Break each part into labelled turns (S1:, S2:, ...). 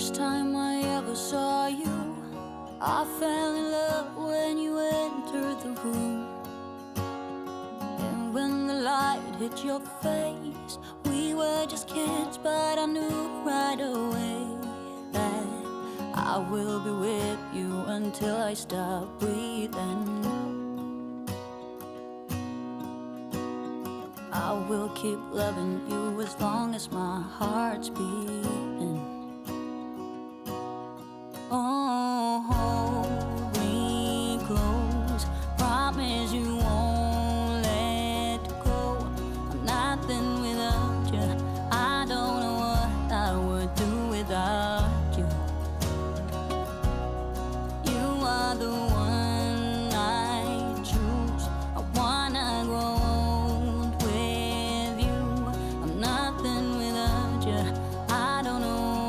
S1: first time I ever saw you, I fell in love when you entered the room. And when the light hit your face, we were just kids, but I knew right away that I will be with you until I stop breathing. I will keep loving you as long as my heart's beating. Oh, hold me close, promise you won't let go. I'm nothing without you, I don't know what I would do without you. You are the one I choose, I wanna grow old with you. I'm nothing without you, I don't know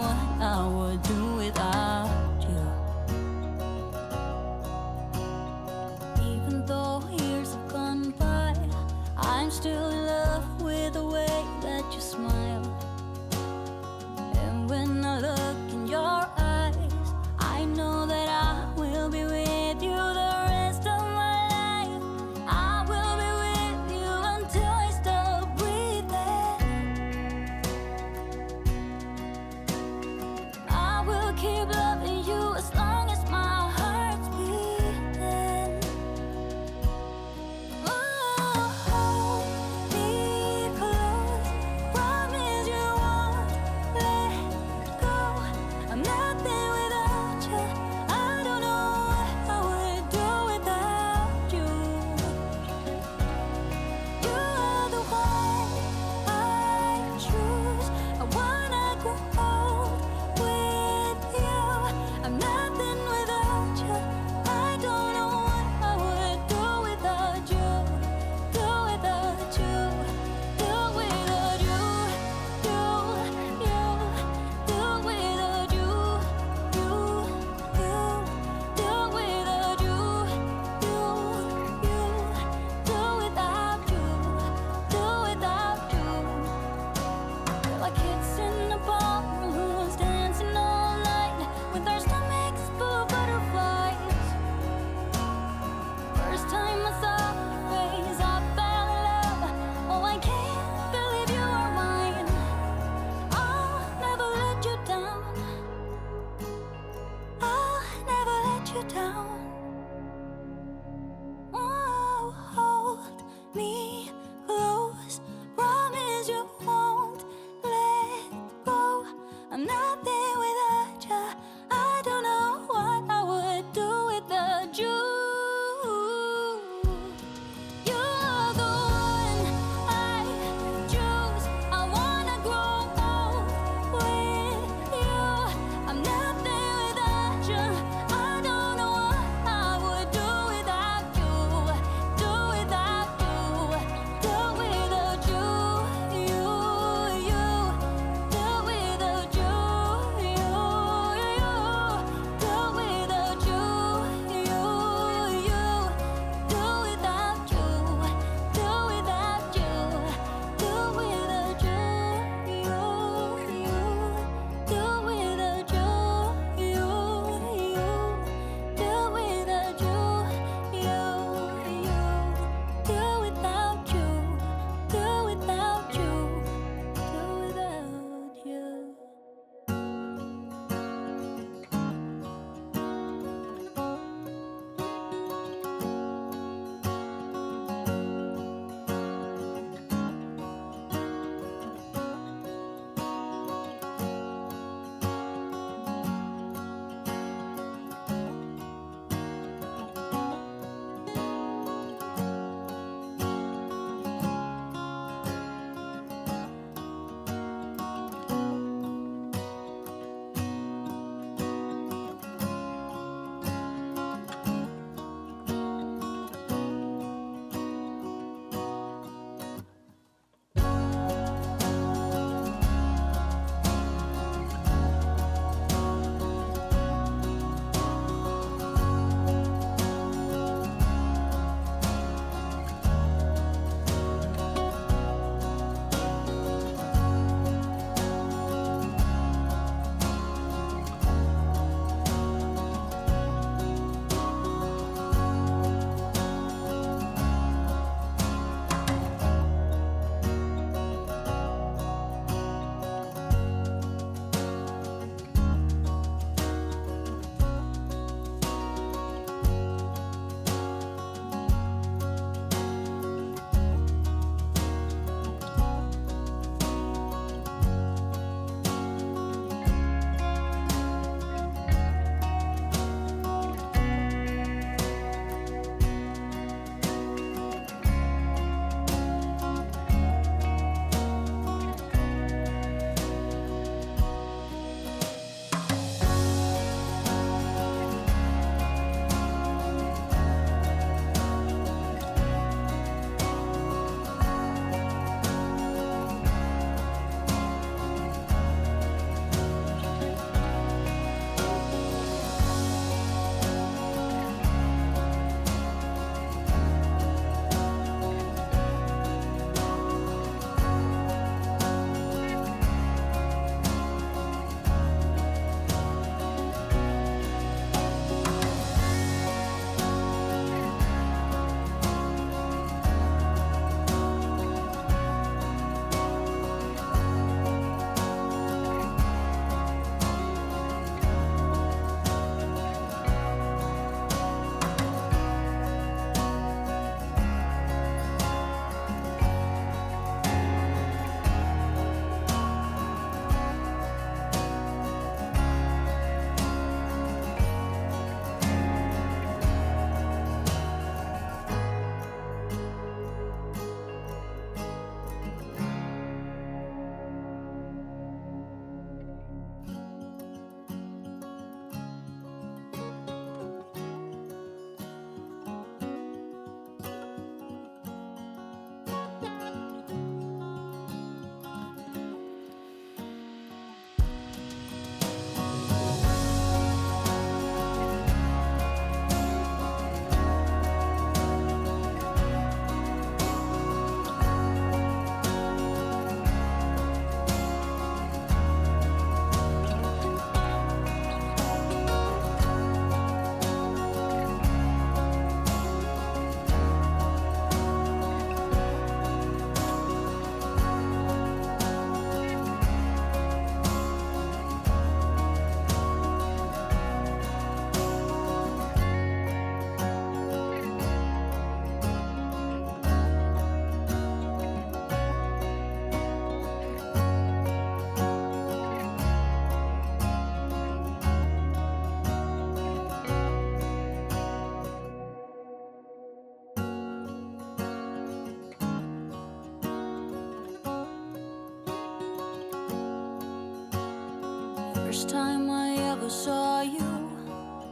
S1: first time I ever saw you.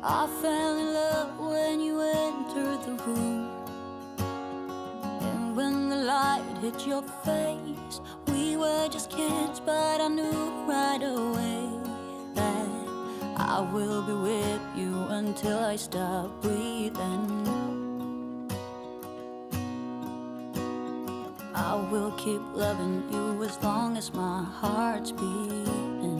S1: I fell in love when you entered the room. And when the light hit your face, we were just kids, but I knew right away that I will be with you until I stop breathing. I will keep loving you as long as my heart's beating.